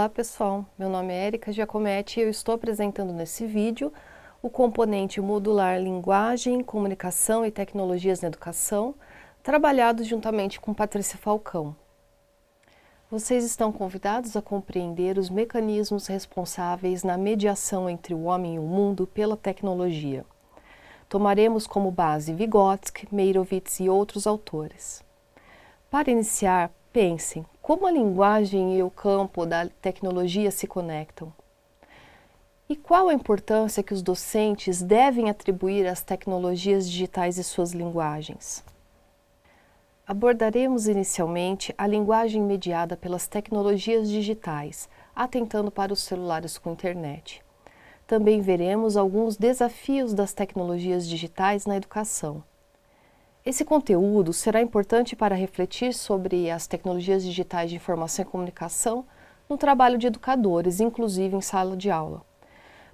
Olá pessoal, meu nome é Érica Giacometti e eu estou apresentando nesse vídeo o componente modular Linguagem, Comunicação e Tecnologias na Educação, trabalhado juntamente com Patrícia Falcão. Vocês estão convidados a compreender os mecanismos responsáveis na mediação entre o homem e o mundo pela tecnologia. Tomaremos como base Vygotsky, Meyerowitz e outros autores. Para iniciar, pensem como a linguagem e o campo da tecnologia se conectam. E qual a importância que os docentes devem atribuir às tecnologias digitais e suas linguagens? Abordaremos inicialmente a linguagem mediada pelas tecnologias digitais, atentando para os celulares com internet. Também veremos alguns desafios das tecnologias digitais na educação. Esse conteúdo será importante para refletir sobre as tecnologias digitais de informação e comunicação no trabalho de educadores, inclusive em sala de aula.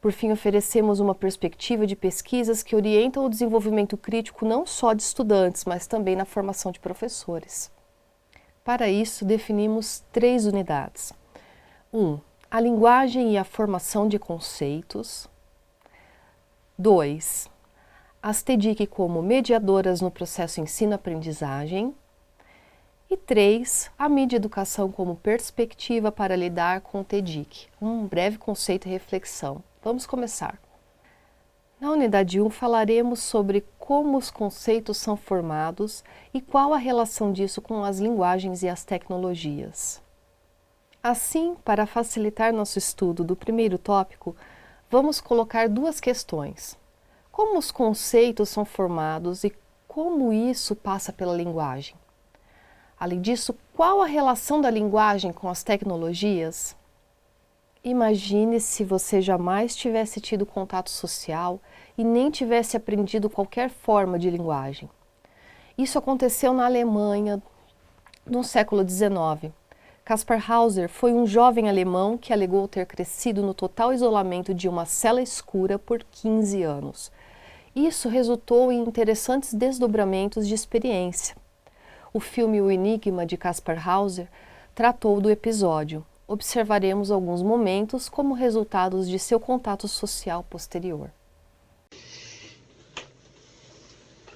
Por fim, oferecemos uma perspectiva de pesquisas que orientam o desenvolvimento crítico não só de estudantes, mas também na formação de professores. Para isso, definimos 3 unidades. 1. A linguagem e a formação de conceitos. 2. As TEDIC como mediadoras no processo ensino-aprendizagem. E 3. A mídia educação como perspectiva para lidar com o TEDIC. Um breve conceito e reflexão. Vamos começar. Na unidade 1 falaremos sobre como os conceitos são formados e qual a relação disso com as linguagens e as tecnologias. Assim, para facilitar nosso estudo do primeiro tópico, vamos colocar 2 questões. Como os conceitos são formados e como isso passa pela linguagem? Além disso, qual a relação da linguagem com as tecnologias? Imagine se você jamais tivesse tido contato social e nem tivesse aprendido qualquer forma de linguagem. Isso aconteceu na Alemanha no século XIX. Kaspar Hauser foi um jovem alemão que alegou ter crescido no total isolamento de uma cela escura por 15 anos. Isso resultou em interessantes desdobramentos de experiência. O filme O Enigma de Kaspar Hauser tratou do episódio. Observaremos alguns momentos como resultados de seu contato social posterior.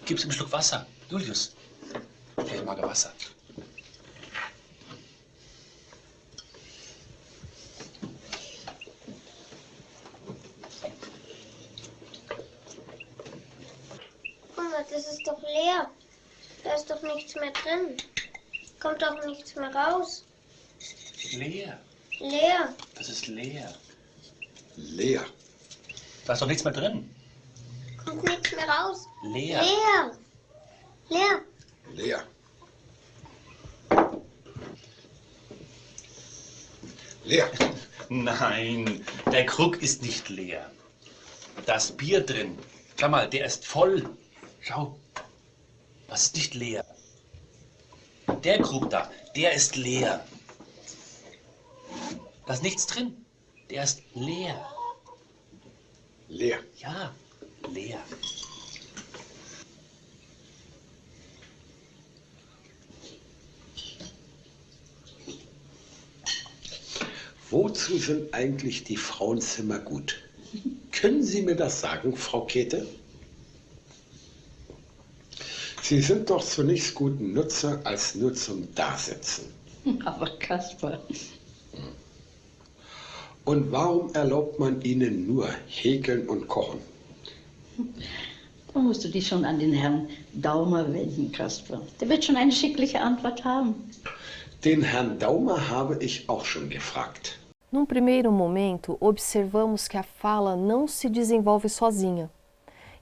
Gib's ihm ein Schluck Wasser. Julius, vielleicht mag er Wasser. Mama, das ist doch leer. Da ist doch nichts mehr drin. Kommt doch nichts mehr raus. Leer. Leer. Das ist leer. Leer. Da ist doch nichts mehr drin. Kommt nichts mehr raus. Leer. Leer. Leer. Leer. Leer. Nein, der Krug ist nicht leer. Da ist Bier drin. Schau mal, der ist voll. Schau. Das ist nicht leer. Der Krug da, der ist leer. Da ist nichts drin. Der ist leer. Leer. Ja, leer. Wozu sind eigentlich die Frauenzimmer gut? Können Sie mir das sagen, Frau Käthe? Sie sind doch zu nichts guten Nutzer als nur zum Dasitzen. Aber Kasper. Und warum erlaubt man Ihnen nur Häkeln und Kochen? Da musst du dich schon an den Herrn Daumer wenden, Kasper. Der wird schon eine schickliche Antwort haben. Den Herrn Daumer habe ich auch schon gefragt. Num primeiro momento, observamos que a fala não se desenvolve sozinha.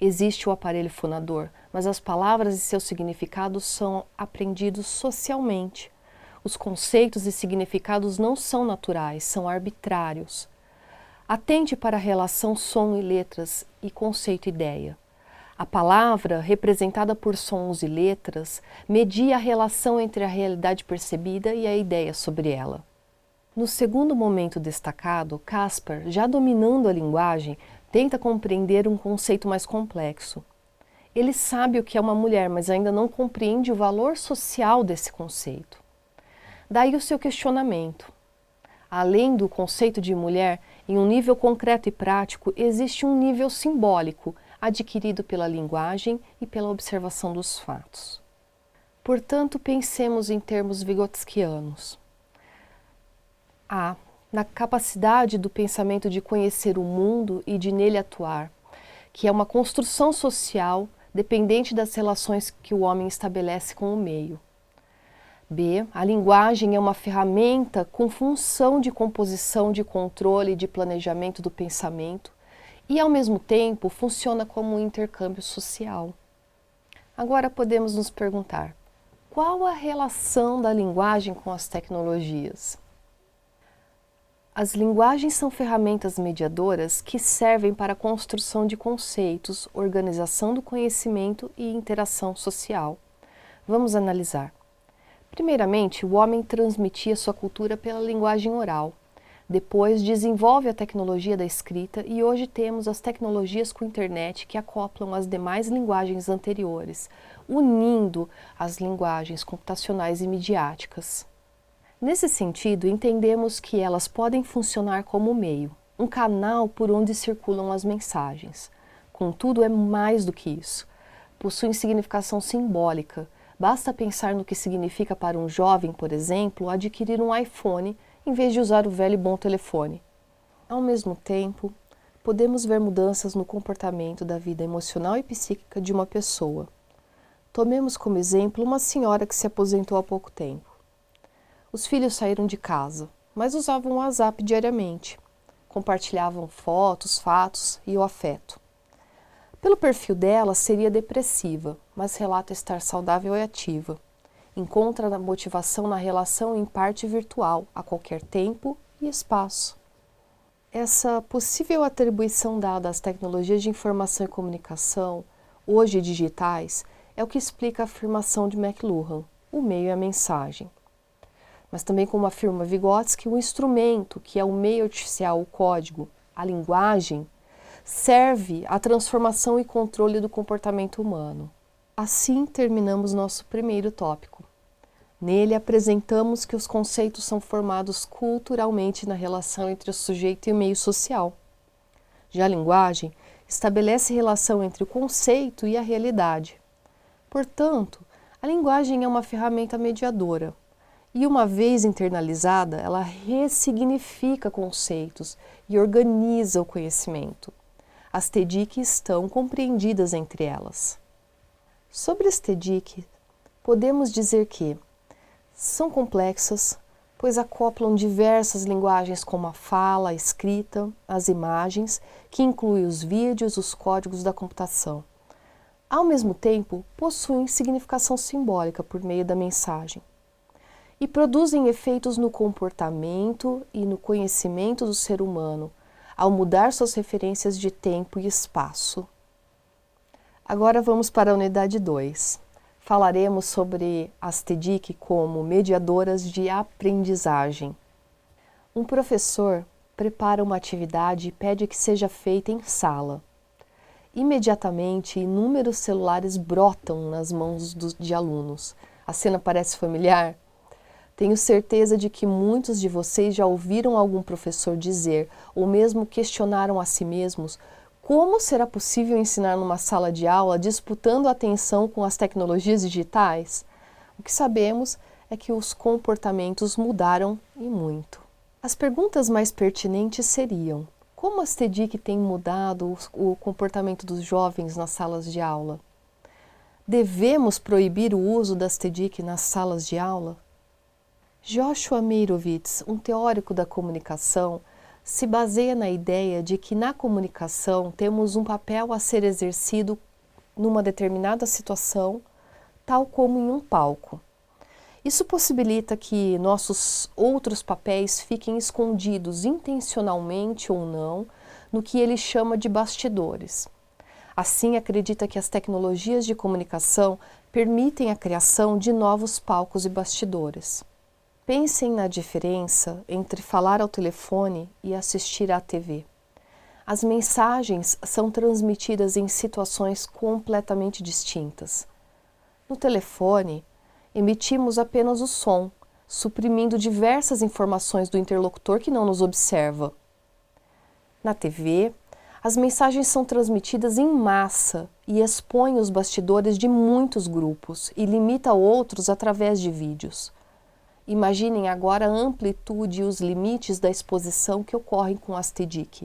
Existe o aparelho fonador, mas as palavras e seus significados são aprendidos socialmente. Os conceitos e significados não são naturais, são arbitrários. Atente para a relação som e letras e conceito-ideia. A palavra, representada por sons e letras, media a relação entre a realidade percebida e a ideia sobre ela. No segundo momento destacado, Kaspar, já dominando a linguagem, tenta compreender um conceito mais complexo. Ele sabe o que é uma mulher, mas ainda não compreende o valor social desse conceito. Daí o seu questionamento. Além do conceito de mulher, em um nível concreto e prático, existe um nível simbólico, adquirido pela linguagem e pela observação dos fatos. Portanto, pensemos em termos vigotskianos. Na capacidade do pensamento de conhecer o mundo e de nele atuar, que é uma construção social dependente das relações que o homem estabelece com o meio. B. A linguagem é uma ferramenta com função de composição, de controle e de planejamento do pensamento e, ao mesmo tempo, funciona como um intercâmbio social. Agora podemos nos perguntar, qual a relação da linguagem com as tecnologias? As linguagens são ferramentas mediadoras que servem para a construção de conceitos, organização do conhecimento e interação social. Vamos analisar. Primeiramente, o homem transmitia sua cultura pela linguagem oral. Depois, desenvolve a tecnologia da escrita e hoje temos as tecnologias com internet que acoplam as demais linguagens anteriores, unindo as linguagens computacionais e midiáticas. Nesse sentido, entendemos que elas podem funcionar como meio, um canal por onde circulam as mensagens. Contudo, é mais do que isso. Possuem significação simbólica. Basta pensar no que significa para um jovem, por exemplo, adquirir um iPhone em vez de usar o velho e bom telefone. Ao mesmo tempo, podemos ver mudanças no comportamento da vida emocional e psíquica de uma pessoa. Tomemos como exemplo uma senhora que se aposentou há pouco tempo. Os filhos saíram de casa, mas usavam o WhatsApp diariamente. Compartilhavam fotos, fatos e o afeto. Pelo perfil dela, seria depressiva, mas relata estar saudável e ativa. Encontra a motivação na relação em parte virtual, a qualquer tempo e espaço. Essa possível atribuição dada às tecnologias de informação e comunicação, hoje digitais, é o que explica a afirmação de McLuhan, o meio é a mensagem. Mas também, como afirma Vygotsky, o instrumento, que é o meio artificial, o código, a linguagem, serve à transformação e controle do comportamento humano. Assim, terminamos nosso primeiro tópico. Nele, apresentamos que os conceitos são formados culturalmente na relação entre o sujeito e o meio social. Já a linguagem estabelece relação entre o conceito e a realidade. Portanto, a linguagem é uma ferramenta mediadora. E uma vez internalizada, ela ressignifica conceitos e organiza o conhecimento. As TEDIC estão compreendidas entre elas. Sobre as TEDIC, podemos dizer que são complexas, pois acoplam diversas linguagens como a fala, a escrita, as imagens, que inclui os vídeos, os códigos da computação. Ao mesmo tempo, possuem significação simbólica por meio da mensagem. E produzem efeitos no comportamento e no conhecimento do ser humano, ao mudar suas referências de tempo e espaço. Agora vamos para a unidade 2. Falaremos sobre as TEDIC como mediadoras de aprendizagem. Um professor prepara uma atividade e pede que seja feita em sala. Imediatamente, inúmeros celulares brotam nas mãos de alunos. A cena parece familiar? Tenho certeza de que muitos de vocês já ouviram algum professor dizer, ou mesmo questionaram a si mesmos, como será possível ensinar numa sala de aula disputando a atenção com as tecnologias digitais? O que sabemos é que os comportamentos mudaram e muito. As perguntas mais pertinentes seriam: como as TEDIC têm mudado o comportamento dos jovens nas salas de aula? Devemos proibir o uso das TEDIC nas salas de aula? Joshua Meyerowitz, um teórico da comunicação, se baseia na ideia de que na comunicação temos um papel a ser exercido numa determinada situação, tal como em um palco. Isso possibilita que nossos outros papéis fiquem escondidos intencionalmente ou não no que ele chama de bastidores. Assim, acredita que as tecnologias de comunicação permitem a criação de novos palcos e bastidores. Pensem na diferença entre falar ao telefone e assistir à TV. As mensagens são transmitidas em situações completamente distintas. No telefone, emitimos apenas o som, suprimindo diversas informações do interlocutor que não nos observa. Na TV, as mensagens são transmitidas em massa e expõem os bastidores de muitos grupos e limita outros através de vídeos. Imaginem agora a amplitude e os limites da exposição que ocorrem com as TEDx.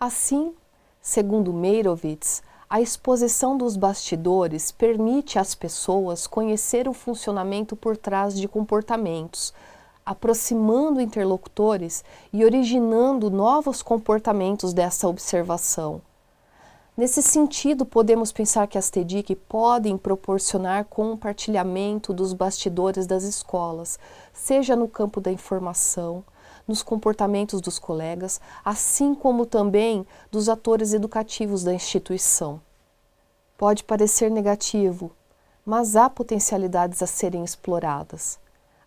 Assim, segundo Meyrovitz, a exposição dos bastidores permite às pessoas conhecer o funcionamento por trás de comportamentos, aproximando interlocutores e originando novos comportamentos dessa observação. Nesse sentido, podemos pensar que as TEDx podem proporcionar compartilhamento dos bastidores das escolas, seja no campo da informação, nos comportamentos dos colegas, assim como também dos atores educativos da instituição. Pode parecer negativo, mas há potencialidades a serem exploradas.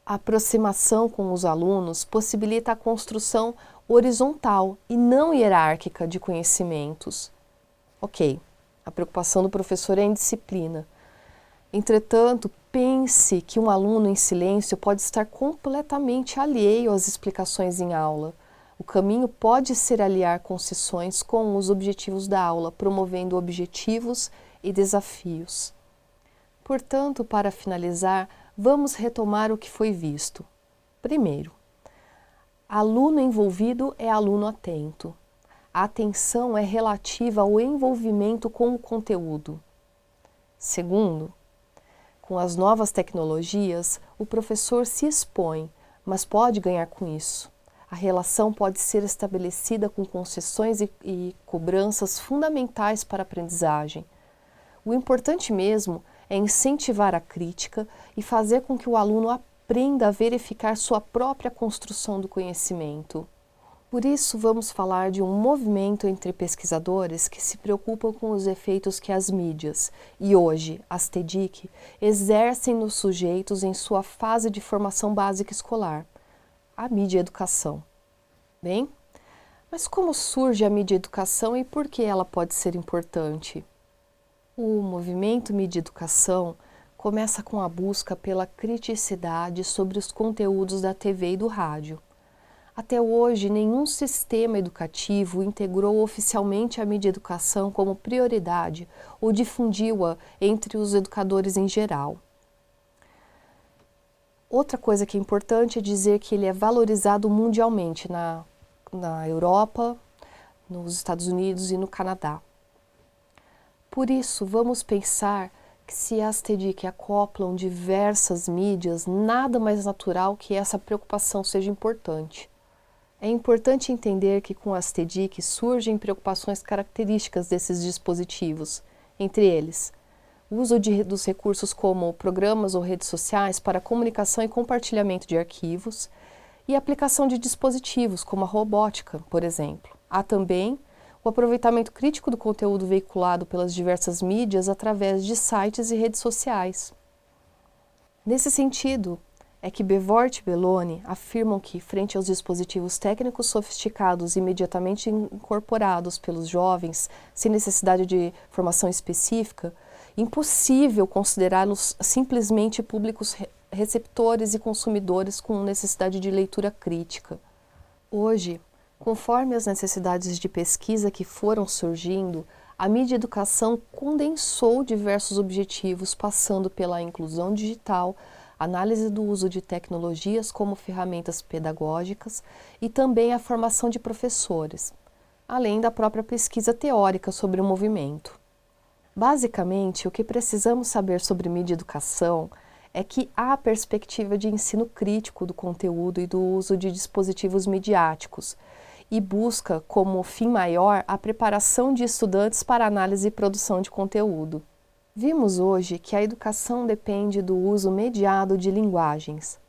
A aproximação com os alunos possibilita a construção horizontal e não hierárquica de conhecimentos. Ok, a preocupação do professor é em disciplina. Entretanto, pense que um aluno em silêncio pode estar completamente alheio às explicações em aula. O caminho pode ser aliar concessões com os objetivos da aula, promovendo objetivos e desafios. Portanto, para finalizar, vamos retomar o que foi visto. Primeiro, aluno envolvido é aluno atento. A atenção é relativa ao envolvimento com o conteúdo. Segundo, com as novas tecnologias, o professor se expõe, mas pode ganhar com isso. A relação pode ser estabelecida com concessões e cobranças fundamentais para a aprendizagem. O importante mesmo é incentivar a crítica e fazer com que o aluno aprenda a verificar sua própria construção do conhecimento. Por isso, vamos falar de um movimento entre pesquisadores que se preocupam com os efeitos que as mídias, e hoje as TEDx, exercem nos sujeitos em sua fase de formação básica escolar, a mídia educação. Bem, mas como surge a mídia educação e por que ela pode ser importante? O movimento mídia educação começa com a busca pela criticidade sobre os conteúdos da TV e do rádio. Até hoje, nenhum sistema educativo integrou oficialmente a mídia educação como prioridade ou difundiu-a entre os educadores em geral. Outra coisa que é importante é dizer que ele é valorizado mundialmente na Europa, nos Estados Unidos e no Canadá. Por isso, vamos pensar que se as TEDx acoplam diversas mídias, nada mais natural que essa preocupação seja importante. É importante entender que com as TEDx surgem preocupações características desses dispositivos, entre eles, o uso dos recursos como programas ou redes sociais para comunicação e compartilhamento de arquivos e a aplicação de dispositivos como a robótica, por exemplo. Há também o aproveitamento crítico do conteúdo veiculado pelas diversas mídias através de sites e redes sociais. Nesse sentido, é que Bevort e Belloni afirmam que, frente aos dispositivos técnicos sofisticados imediatamente incorporados pelos jovens, sem necessidade de formação específica, impossível considerá-los simplesmente públicos receptores e consumidores com necessidade de leitura crítica. Hoje, conforme as necessidades de pesquisa que foram surgindo, a mídia educação condensou diversos objetivos, passando pela inclusão digital, análise do uso de tecnologias como ferramentas pedagógicas e também a formação de professores, além da própria pesquisa teórica sobre o movimento. Basicamente, o que precisamos saber sobre mídia educação é que há a perspectiva de ensino crítico do conteúdo e do uso de dispositivos midiáticos e busca como fim maior a preparação de estudantes para análise e produção de conteúdo. Vimos hoje que a educação depende do uso mediado de linguagens,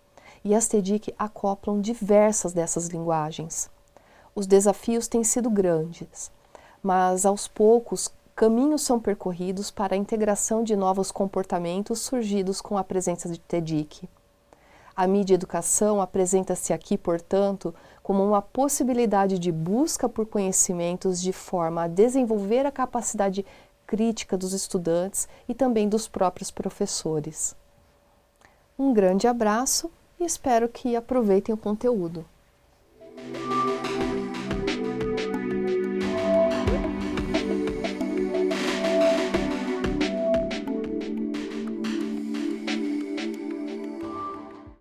e as TEDx acoplam diversas dessas linguagens. Os desafios têm sido grandes, mas aos poucos caminhos são percorridos para a integração de novos comportamentos surgidos com a presença de TEDx. A mídia educação apresenta-se aqui, portanto, como uma possibilidade de busca por conhecimentos de forma a desenvolver a capacidade crítica dos estudantes e também dos próprios professores. Um grande abraço e espero que aproveitem o conteúdo.